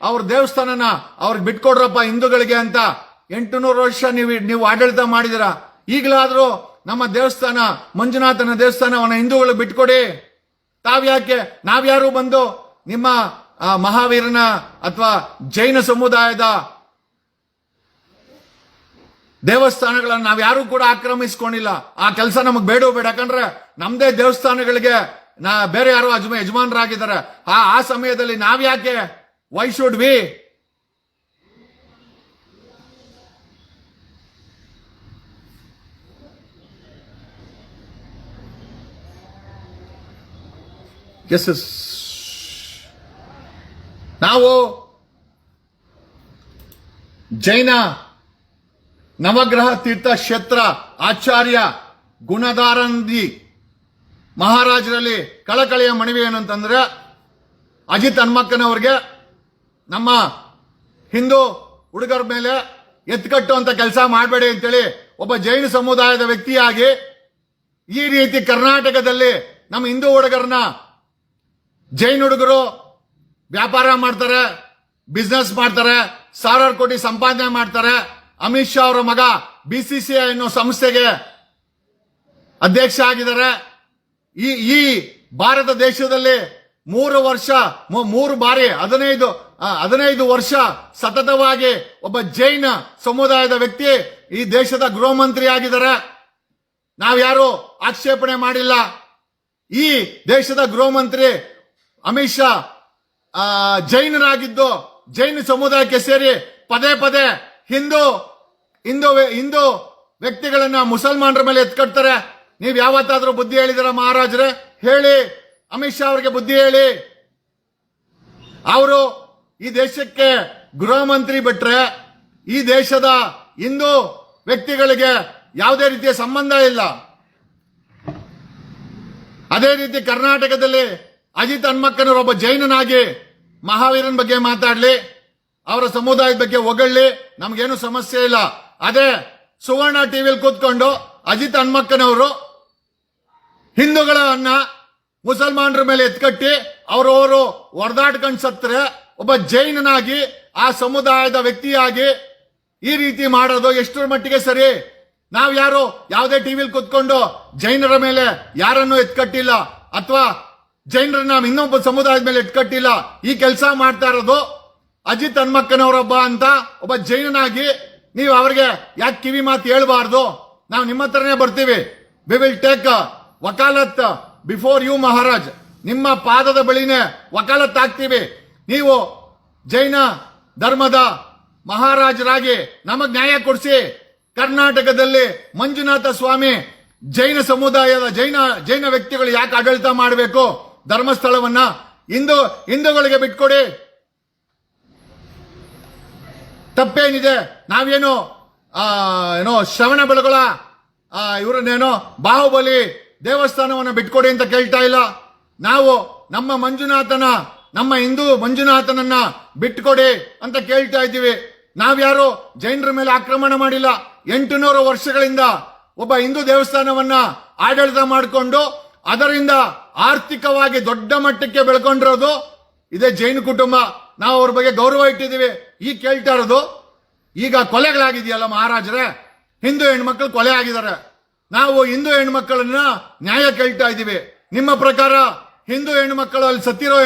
ಅವ್ರ ದೇವಸ್ಥಾನನ ಅವ್ರಿಗೆ ಬಿಟ್ಕೊಡ್ರಪ್ಪ ಹಿಂದೂಗಳಿಗೆ ಅಂತ 800 ವರ್ಷ ನೀವು ಆಡಳಿತ ಮಾಡಿದಿರ. ಈಗಲಾದ್ರೂ ನಮ್ಮ ದೇವಸ್ಥಾನ ಮಂಜುನಾಥನ ದೇವಸ್ಥಾನವನ್ನ ಹಿಂದೂಗಳಿಗೆ ಬಿಟ್ಕೊಡಿ. ತಾವ್ಯಾಕೆ ನಾವ್ಯಾರು ಬಂದು ನಿಮ್ಮ ಮಹಾವೀರನ ಅಥವಾ ಜೈನ ಸಮುದಾಯದ ದೇವಸ್ಥಾನಗಳನ್ನ ನಾವ್ಯಾರು ಕೂಡ ಆಕ್ರಮಿಸ್ಕೊಂಡಿಲ್ಲ. ಆ ಕೆಲಸ ನಮಗ್ ಬೇಡ. ಯಾಕಂದ್ರೆ ನಮ್ದೇ ದೇವಸ್ಥಾನಗಳಿಗೆ ಬೇರೆ ಯಾರು ಯಜಮಾನರಾಗಿದ್ದಾರೆ. ಆ ಸಮಯದಲ್ಲಿ ನಾವ್ಯಾಕೆ? Why should we? ಎಸ್ ನಾವು ಜೈನ ನವಗ್ರಹ ತೀರ್ಥ ಕ್ಷೇತ್ರ ಆಚಾರ್ಯ ಗುಣಧಾರಂದಿ ಮಹಾರಾಜರಲ್ಲಿ ಕಳಕಳಿಯ ಮನವಿ ಏನಂತಂದ್ರೆ, ಅಜಿತ್ ಹನುಮಕ್ಕನವ್ರಿಗೆ ನಮ್ಮ ಹಿಂದೂ ಹುಡುಗರ ಮೇಲೆ ಎತ್ಕಟ್ಟುವಂತ ಕೆಲಸ ಮಾಡಬೇಡಿ ಅಂತೇಳಿ ಒಬ್ಬ ಜೈನ ಸಮುದಾಯದ ವ್ಯಕ್ತಿಯಾಗಿ ಈ ರೀತಿ ಕರ್ನಾಟಕದಲ್ಲಿ ನಮ್ಮ ಹಿಂದೂ ಹುಡುಗರನ್ನ ಜೈನ್ ಹುಡುಗರು ವ್ಯಾಪಾರ ಮಾಡ್ತಾರೆ, ಬಿಸ್ನೆಸ್ ಮಾಡ್ತಾರೆ, ಸಾವಿರಾರು ಕೋಟಿ ಸಂಪಾದನೆ ಮಾಡ್ತಾರೆ. ಅಮಿತ್ ಶಾ ಅವರ ಮಗ BCCI ಅನ್ನೋ ಸಂಸ್ಥೆಗೆ ಅಧ್ಯಕ್ಷ ಆಗಿದ್ದಾರೆ. ಈ ಭಾರತ ದೇಶದಲ್ಲಿ 3 ಬಾರಿ 15 ವರ್ಷ ಸತತವಾಗಿ ಒಬ್ಬ ಜೈನ ಸಮುದಾಯದ ವ್ಯಕ್ತಿ ಈ ದೇಶದ ಗೃಹ ಮಂತ್ರಿ ಆಗಿದ್ದಾರೆ. ನಾವ್ಯಾರು ಆಕ್ಷೇಪಣೆ ಮಾಡಿಲ್ಲ. ಈ ದೇಶದ ಗೃಹ ಮಂತ್ರಿ ಅಮಿತ್ ಶಾ ಜೈನರಾಗಿದ್ದು ಜೈನ ಸಮುದಾಯಕ್ಕೆ ಸೇರಿ ಪದೇ ಪದೇ ಹಿಂದೂ ವ್ಯಕ್ತಿಗಳನ್ನ ಮುಸಲ್ಮಾನರ ಮೇಲೆ ಎತ್ಕಟ್ತಾರೆ. ನೀವ್ ಯಾವತ್ತಾದ್ರೂ ಬುದ್ಧಿ ಹೇಳಿದಿರ ಮಹಾರಾಜರೇ? ಹೇಳಿ, ಅಮಿತ್ ಶಾ ಅವರಿಗೆ ಬುದ್ಧಿ ಹೇಳಿ. ಅವರು ಈ ದೇಶಕ್ಕೆ ಗೃಹ ಮಂತ್ರಿ ಬಿಟ್ರೆ ಈ ದೇಶದ ಹಿಂದೂ ವ್ಯಕ್ತಿಗಳಿಗೆ ಯಾವುದೇ ರೀತಿಯ ಸಂಬಂಧ ಇಲ್ಲ. ಅದೇ ರೀತಿ ಕರ್ನಾಟಕದಲ್ಲಿ ಅಜಿತ್ ಹನುಮಕ್ಕನವರು ಒಬ್ಬ ಜೈನನಾಗಿ ಮಹಾವೀರನ್ ಬಗ್ಗೆ ಮಾತಾಡ್ಲಿ, ಅವರ ಸಮುದಾಯದ ಬಗ್ಗೆ ಹೊಗಳ್ಳಿ, ನಮ್ಗೇನು ಸಮಸ್ಯೆ ಇಲ್ಲ. ಅದೇ ಸುವರ್ಣ ಟಿವಿಯಲ್ಲಿ ಕೂತ್ಕೊಂಡು ಅಜಿತ್ ಹನುಮಕ್ಕನವರು ಹಿಂದೂಗಳನ್ನ ಮುಸಲ್ಮಾನರ ಮೇಲೆ ಎತ್ಕಟ್ಟಿ ಅವರವರು ಹೊಡೆದಾಡ್ಕೊಂಡು ಸತ್ತರೆ ಒಬ್ಬ ಜೈನನಾಗಿ ಆ ಸಮುದಾಯದ ವ್ಯಕ್ತಿಯಾಗಿ ಈ ರೀತಿ ಮಾಡೋದು ಎಷ್ಟರ ಮಟ್ಟಿಗೆ ಸರಿ? ನಾವ್ ಯಾರು ಯಾವುದೇ ಟಿವಿಲಿ ಕೂತ್ಕೊಂಡು ಜೈನರ ಮೇಲೆ ಯಾರನ್ನು ಎತ್ಕಟ್ಟಿಲ್ಲ, ಅಥವಾ ಜೈನರನ್ನ ಇನ್ನೊಬ್ಬ ಸಮುದಾಯದ ಮೇಲೆ ಎತ್ಕಟ್ಟಿಲ್ಲ. ಈ ಕೆಲಸ ಮಾಡ್ತಾ ಇರೋದು ಅಜಿತ್ ಹನುಮಕ್ಕನವರೊಬ್ಬ ಅಂತ ಒಬ್ಬ ಜೈನನಾಗಿ ನೀವು ಅವರಿಗೆ ಯಾಕೆ ಕಿವಿ ಮಾತು ಹೇಳ್ಬಾರ್ದು? ನಾವು ನಿಮ್ಮ ಹತ್ರನೇ ಬರ್ತೀವಿ. ವಿ ವಿಲ್ ಟೇಕ್ ವಕಾಲತ್ ಬಿಫೋರ್ ಯು ಮಹಾರಾಜ್. ನಿಮ್ಮ ಪಾದದ ಬಳಿನೇ ವಕಾಲತ್ ಆಗ್ತೀವಿ. ನೀವು ಜೈನ ಧರ್ಮದ ಮಹಾರಾಜರಾಗಿ ನಮಗ್ ನ್ಯಾಯ ಕೊಡಿಸಿ. ಕರ್ನಾಟಕದಲ್ಲಿ ಮಂಜುನಾಥ ಸ್ವಾಮಿ ಜೈನ ಸಮುದಾಯದ ಜೈನ ವ್ಯಕ್ತಿಗಳು ಯಾಕೆ ಆಡಳಿತ ಮಾಡಬೇಕು? ಧರ್ಮಸ್ಥಳವನ್ನ ಹಿಂದೂಗಳಿಗೆ ಬಿಟ್ಕೊಡಿ. ತಪ್ಪೇನಿದೆ? ನಾವೇನು ಶ್ರವಣ ಬೆಳಗೊಳ ಇವರನ್ನೇನೋ ಬಾಹುಬಲಿ ದೇವಸ್ಥಾನವನ್ನ ಬಿಟ್ಕೊಡಿ ಅಂತ ಕೇಳ್ತಾ ಇಲ್ಲ. ನಾವು ನಮ್ಮ ಹಿಂದೂ ಮಂಜುನಾಥನನ್ನ ಬಿಟ್ಕೊಡಿ ಅಂತ ಕೇಳ್ತಾ ಇದ್ದೀವಿ. ನಾವ್ಯಾರು ಜೈನರ ಮೇಲೆ ಆಕ್ರಮಣ ಮಾಡಿಲ್ಲ. 800 ವರ್ಷಗಳಿಂದ ಒಬ್ಬ ಹಿಂದೂ ದೇವಸ್ಥಾನವನ್ನ ಆಡಳಿತ ಮಾಡಿಕೊಂಡು ಅದರಿಂದ ಆರ್ಥಿಕವಾಗಿ ದೊಡ್ಡ ಮಟ್ಟಕ್ಕೆ ಬೆಳ್ಕೊಂಡಿರೋದು ಇದೇ ಜೈನ ಕುಟುಂಬ. ನಾವು ಅವ್ರ ಬಗ್ಗೆ ಗೌರವ ಇಟ್ಟಿದ್ದೀವಿ. ಈಗ ಕೇಳ್ತಾ ಇರೋದು, ಈಗ ಕೊಲೆಗಳಾಗಿದೆಯಲ್ಲ ಮಹಾರಾಜರೇ, ಹಿಂದೂ ಹೆಣ್ಮಕ್ಳು ಕೊಲೆ ಆಗಿದ್ದಾರೆ. ನಾವು ಹಿಂದೂ ಹೆಣ್ಮಕ್ಕಳನ್ನ ನ್ಯಾಯ ಕೇಳ್ತಾ ಇದ್ದೀವಿ. ನಿಮ್ಮ ಪ್ರಕಾರ ಹಿಂದೂ ಹೆಣ್ಮಕ್ಕಳು ಅಲ್ಲಿ ಸತ್ತಿರೋ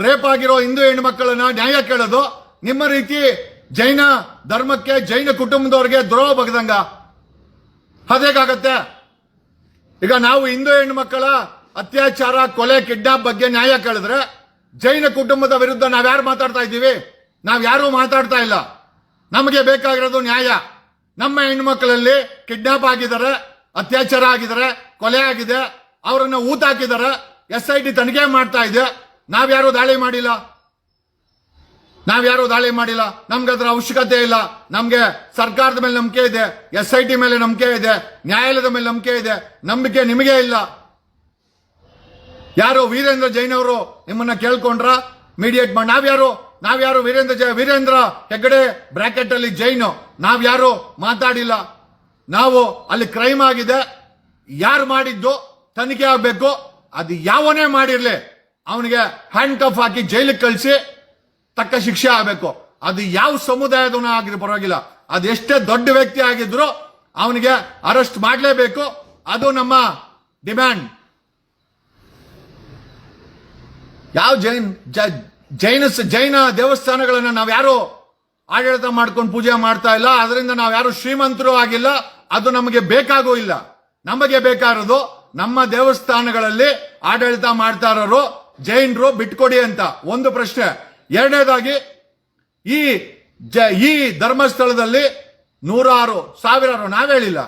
ರೇಪ್ ಆಗಿರೋ ಹಿಂದೂ ಹೆಣ್ಮಕ್ಕಳನ್ನ ನ್ಯಾಯ ಕೇಳೋದು ನಿಮ್ಮ ರೀತಿ ಜೈನ ಧರ್ಮಕ್ಕೆ ಜೈನ ಕುಟುಂಬದವ್ರಿಗೆ ದ್ರೋಹ ಬಗ್ದಂಗ? ಅದೇಗಾಗತ್ತೆ? ಈಗ ನಾವು ಹಿಂದೂ ಹೆಣ್ಮಕ್ಕಳ ಅತ್ಯಾಚಾರ, ಕೊಲೆ, ಕಿಡ್ನಾಪ್ ಬಗ್ಗೆ ನ್ಯಾಯ ಕೇಳಿದ್ರೆ ಜೈನ ಕುಟುಂಬದ ವಿರುದ್ಧ ನಾವ್ಯಾರು ಮಾತಾಡ್ತಾ ಇದ್ದೀವಿ? ನಾವ್ಯಾರು ಮಾತಾಡ್ತಾ ಇಲ್ಲ. ನಮಗೆ ಬೇಕಾಗಿರೋದು ನ್ಯಾಯ. ನಮ್ಮ ಹೆಣ್ಮಕ್ಳಲ್ಲಿ ಕಿಡ್ನಾಪ್ ಆಗಿದ್ದಾರೆ, ಅತ್ಯಾಚಾರ ಆಗಿದ್ದಾರೆ, ಕೊಲೆ ಆಗಿದೆ, ಅವರನ್ನ ಊತಾಕಿದ್ದಾರೆ. SIT ತನಿಖೆ ಮಾಡ್ತಾ ಇದೆ. ನಾವ್ಯಾರು ದಾಳಿ ಮಾಡಿಲ್ಲ. ನಮ್ಗೆ ಅದರ ಅವಶ್ಯಕತೆ ಇಲ್ಲ. ನಮ್ಗೆ ಸರ್ಕಾರದ ಮೇಲೆ ನಂಬಿಕೆ ಇದೆ, SIT ಮೇಲೆ ನಂಬಿಕೆ ಇದೆ, ನ್ಯಾಯಾಲಯದ ಮೇಲೆ ನಂಬಿಕೆ ಇದೆ. ನಂಬಿಕೆ ನಿಮಗೆ ಇಲ್ಲ. ಯಾರು ವೀರೇಂದ್ರ ಜೈನ್ ಅವರು ನಿಮ್ಮನ್ನ ಕೇಳ್ಕೊಂಡ್ರ ಮೀಡಿಯೇಟ್ ಮಾಡಿ? ನಾವ್ಯಾರು ವೀರೇಂದ್ರ ಹೆಗ್ಗಡೆ ಬ್ರಾಕೆಟ್ ಅಲ್ಲಿ ಜೈನು ನಾವ್ಯಾರು ಮಾತಾಡಿಲ್ಲ. ನಾವು ಅಲ್ಲಿ ಕ್ರೈಮ್ ಆಗಿದೆ, ಯಾರು ಮಾಡಿದ್ದು ತನಿಖೆ ಆಗ್ಬೇಕು. ಅದು ಯಾವನೇ ಮಾಡಿರ್ಲಿ ಅವನಿಗೆ ಹ್ಯಾಂಡ್ ಕಫ್ ಹಾಕಿ ಜೈಲಿಗೆ ಕಳಿಸಿ ತಕ್ಕ ಶಿಕ್ಷೆ ಆಗಬೇಕು. ಅದು ಯಾವ ಸಮುದಾಯದವನ ಆಗಿರೋ ಪರವಾಗಿಲ್ಲ. ಅದು ಎಷ್ಟೇ ದೊಡ್ಡ ವ್ಯಕ್ತಿ ಆಗಿದ್ರು ಅವನಿಗೆ ಅರೆಸ್ಟ್ ಮಾಡಲೇಬೇಕು. ಅದು ನಮ್ಮ ಡಿಮ್ಯಾಂಡ್. ಯಾವ ಜೈನ ದೇವಸ್ಥಾನಗಳನ್ನ ನಾವ್ಯಾರು ಆಡಳಿತ ಮಾಡ್ಕೊಂಡು ಪೂಜೆ ಮಾಡ್ತಾ ಇಲ್ಲ. ಅದರಿಂದ ನಾವ್ಯಾರು ಶ್ರೀಮಂತರು ಆಗಿಲ್ಲ. ಅದು ನಮಗೆ ಬೇಕಾಗೂ ಇಲ್ಲ. ನಮಗೆ ಬೇಕಾಗಿರೋದು ನಮ್ಮ ದೇವಸ್ಥಾನಗಳಲ್ಲಿ ಆಡಳಿತ ಮಾಡ್ತಾ ಇರೋರು ಜೈನರು ಬಿಟ್ಕೊಡಿ ಅಂತ ಒಂದು ಪ್ರಶ್ನೆ. ಎರಡನೇದಾಗಿ ಈ ಧರ್ಮಸ್ಥಳದಲ್ಲಿ 100,000 ನಾವೇಳಿಲ್ಲ,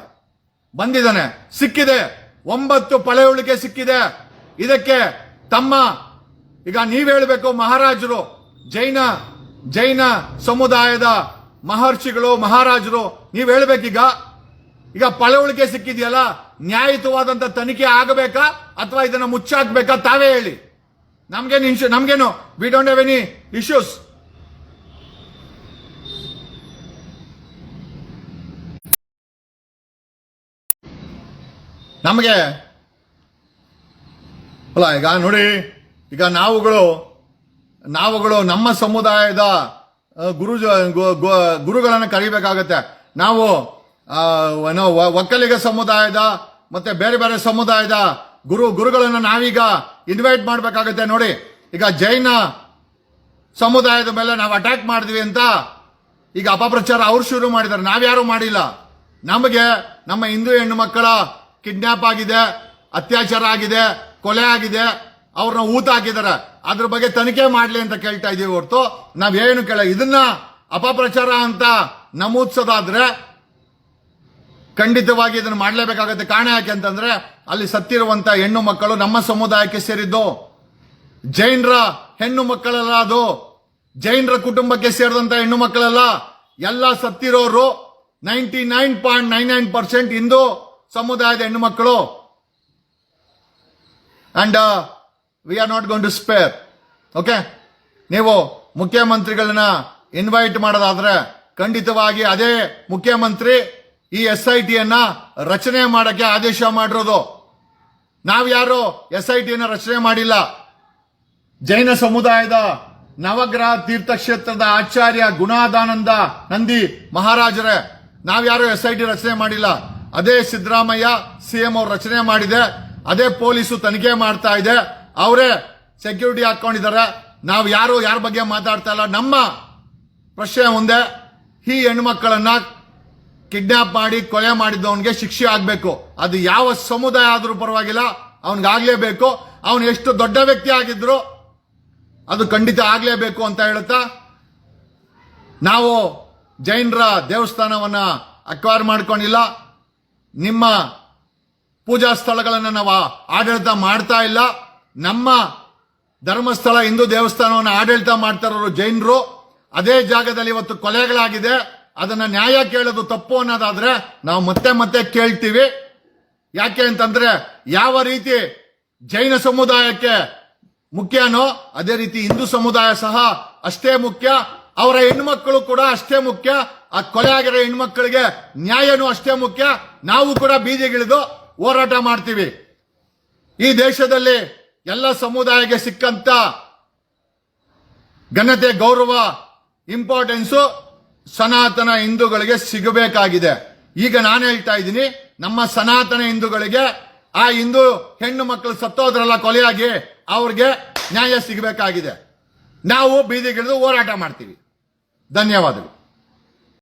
ಬಂದಿದ್ದಾನೆ, ಸಿಕ್ಕಿದೆ. 9 ಪಳೆಯುಳಿಕೆ ಸಿಕ್ಕಿದೆ. ಇದಕ್ಕೆ ಈಗ ನೀವ್ ಹೇಳ್ಬೇಕು ಮಹಾರಾಜರು, ಜೈನ ಸಮುದಾಯದ ಮಹರ್ಷಿಗಳು, ಮಹಾರಾಜರು, ನೀವ್ ಹೇಳ್ಬೇಕೀಗ. ಈಗ ಪಳೆಯುಳಿಕೆ ಸಿಕ್ಕಿದೆಯಲ್ಲ, ನ್ಯಾಯಯುತವಾದಂತ ತನಿಖೆ ಆಗಬೇಕಾ ಅಥವಾ ಇದನ್ನ ಮುಚ್ಚಾಕ್ಬೇಕಾ? ತಾವೇ ಹೇಳಿ. ನಮ್ಗೇನು we don't have any issues. ನಮಗೆ ಅಲ್ಲ, ಈಗ ನೋಡಿ, ಈಗ ನಾವುಗಳು ನಮ್ಮ ಸಮುದಾಯದ ಗುರುಗಳನ್ನು ಕರಿಬೇಕಾಗತ್ತೆ. ನಾವು ಒಕ್ಕಲಿಗ ಸಮುದಾಯದ ಮತ್ತೆ ಬೇರೆ ಬೇರೆ ಸಮುದಾಯದ ಗುರುಗಳನ್ನು ನಾವೀಗ ಇನ್ವೈಟ್ ಮಾಡಬೇಕಾಗತ್ತೆ. ನೋಡಿ, ಈಗ ಜೈನ ಸಮುದಾಯದ ಮೇಲೆ ನಾವು ಅಟ್ಯಾಕ್ ಮಾಡಿದ್ವಿ ಅಂತ ಈಗ ಅಪಪ್ರಚಾರ ಅವ್ರು ಶುರು ಮಾಡಿದ್ದಾರೆ, ನಾವ್ಯಾರು ಮಾಡಿಲ್ಲ. ನಮಗೆ ನಮ್ಮ ಹಿಂದೂ ಹೆಣ್ಣು ಮಕ್ಕಳ ಕಿಡ್ನಾಪ್ ಆಗಿದೆ, ಅತ್ಯಾಚಾರ ಆಗಿದೆ, ಕೊಲೆ ಆಗಿದೆ, ಅವ್ರನ್ನ ಊತ ಹಾಕಿದ್ದಾರೆ. ಅದ್ರ ಬಗ್ಗೆ ತನಿಖೆ ಮಾಡ್ಲಿ ಅಂತ ಕೇಳ್ತಾ ಇದೀವಿ ಹೊರತು ನಾವೇನು ಇದನ್ನ ಅಪಪ್ರಚಾರ ಅಂತ ನಮೂದಿಸೋದಾದ್ರೆ ಖಂಡಿತವಾಗಿ ಇದನ್ನು ಮಾಡಲೇಬೇಕಾಗತ್ತೆ. ಕಾರಣ ಯಾಕೆ ಅಂತಂದ್ರೆ ಅಲ್ಲಿ ಸತ್ತಿರುವಂತ ಹೆಣ್ಣು ಮಕ್ಕಳು ನಮ್ಮ ಸಮುದಾಯಕ್ಕೆ ಸೇರಿದ್ದು, ಜೈನರ ಹೆಣ್ಣು ಮಕ್ಕಳಲ್ಲ, ಅದು ಜೈನರ ಕುಟುಂಬಕ್ಕೆ ಸೇರಿದಂತ ಹೆಣ್ಣು ಮಕ್ಕಳಲ್ಲ. ಎಲ್ಲ ಸತ್ತಿರೋರು 99.99% ಹಿಂದೂ ಸಮುದಾಯದ ಹೆಣ್ಣು ಮಕ್ಕಳು. And we are not going to spare. Okay, ನೀವು ಮುಖ್ಯಮಂತ್ರಿಗಳನ್ನ ಇನ್ವೈಟ್ ಮಾಡೋದಾದ್ರೆ ಖಂಡಿತವಾಗಿ ಅದೇ ಮುಖ್ಯಮಂತ್ರಿ ಈ SIT ಅನ್ನ ರಚನೆ ಮಾಡಕ್ಕೆ ಆದೇಶ ಮಾಡಿರೋದು. ನಾವ್ಯಾರು SIT ಅನ್ನ ರಚನೆ ಮಾಡಿಲ್ಲ. ಜೈನ ಸಮುದಾಯದ ನವಗ್ರಹ ತೀರ್ಥಕ್ಷೇತ್ರದ ಆಚಾರ್ಯ ಗುಣಾದಾನಂದ ನಂದಿ ಮಹಾರಾಜರೇ, ನಾವ್ಯಾರು SIT ರಚನೆ ಮಾಡಿಲ್ಲ. ಅದೇ ಸಿದ್ದರಾಮಯ್ಯ CM ಅವ್ರು ರಚನೆ ಮಾಡಿದೆ, ಅದೇ ಪೊಲೀಸು ತನಿಖೆ ಮಾಡ್ತಾ ಇದೆ, ಅವರೇ ಸೆಕ್ಯೂರಿಟಿ ಹಾಕೊಂಡಿದ್ದಾರೆ. ನಾವು ಯಾರ ಬಗ್ಗೆ ಮಾತಾಡ್ತಾ ಇಲ್ಲ. ನಮ್ಮ ಪ್ರಶ್ನೆ ಒಂದೇ, ಈ ಹೆಣ್ಮಕ್ಕಳನ್ನ ಕಿಡ್ನಾಪ್ ಮಾಡಿ ಕೊಲೆ ಮಾಡಿದ್ದವನಿಗೆ ಶಿಕ್ಷೆ ಆಗ್ಬೇಕು. ಅದು ಯಾವ ಸಮುದಾಯ ಆದ್ರೂ ಪರವಾಗಿಲ್ಲ, ಅವನಿಗಾಗ್ಲೇಬೇಕು. ಅವನು ಎಷ್ಟು ದೊಡ್ಡ ವ್ಯಕ್ತಿ ಆಗಿದ್ರು ಅದು ಖಂಡಿತ ಆಗ್ಲೇಬೇಕು ಅಂತ ಹೇಳುತ್ತಾ, ನಾವು ಜೈನರ ದೇವಸ್ಥಾನವನ್ನ ಅಕ್ವೈರ್ ಮಾಡ್ಕೊಂಡಿಲ್ಲ, ನಿಮ್ಮ ಪೂಜಾ ಸ್ಥಳಗಳನ್ನು ನಾವು ಆಡಳಿತ ಮಾಡ್ತಾ ಇಲ್ಲ. ನಮ್ಮ ಧರ್ಮಸ್ಥಳ ಹಿಂದೂ ದೇವಸ್ಥಾನವನ್ನು ಆಡಳಿತ ಮಾಡ್ತಾ ಇರೋರು ಜೈನರು. ಅದೇ ಜಾಗದಲ್ಲಿ ಇವತ್ತು ಕೊಲೆಗಳಾಗಿದೆ, ಅದನ್ನ ನ್ಯಾಯ ಕೇಳೋದು ತಪ್ಪು ಅನ್ನೋದಾದ್ರೆ ನಾವು ಮತ್ತೆ ಕೇಳ್ತೀವಿ. ಯಾಕೆ ಅಂತಂದ್ರೆ ಯಾವ ರೀತಿ ಜೈನ ಸಮುದಾಯಕ್ಕೆ ಮುಖ್ಯನೋ ಅದೇ ರೀತಿ ಹಿಂದೂ ಸಮುದಾಯ ಸಹ ಅಷ್ಟೇ ಮುಖ್ಯ. ಅವರ ಹೆಣ್ಮಕ್ಕಳು ಕೂಡ ಅಷ್ಟೇ ಮುಖ್ಯ. ಆ ಕೊಲೆ ಆಗಿರೋ ಹೆಣ್ಮಕ್ಕಳಿಗೆ ನ್ಯಾಯನೂ ಅಷ್ಟೇ ಮುಖ್ಯ. ನಾವು ಕೂಡ ಬೀದಿಗಿಳಿದು ಹೋರಾಟ ಮಾಡ್ತೀವಿ. ಈ ದೇಶದಲ್ಲಿ ಎಲ್ಲ ಸಮುದಾಯಕ್ಕೆ ಸಿಕ್ಕಂತ ಘನತೆ, ಗೌರವ, ಇಂಪಾರ್ಟೆನ್ಸು ಸನಾತನ ಹಿಂದೂಗಳಿಗೆ ಸಿಗಬೇಕಾಗಿದೆ. ಈಗ ನಾನು ಹೇಳ್ತಾ ಇದ್ದೀನಿ, ನಮ್ಮ ಸನಾತನ ಹಿಂದೂಗಳಿಗೆ ಆ ಹಿಂದೂ ಹೆಣ್ಣು ಮಕ್ಕಳು ಸತ್ತೋದ್ರಲ್ಲ ಕೊಲೆಯಾಗಿ, ಅವ್ರಿಗೆ ನ್ಯಾಯ ಸಿಗಬೇಕಾಗಿದೆ. ನಾವು ಬೀದಿಗಿಳಿದು ಹೋರಾಟ ಮಾಡ್ತೀವಿ. ಧನ್ಯವಾದಗಳು.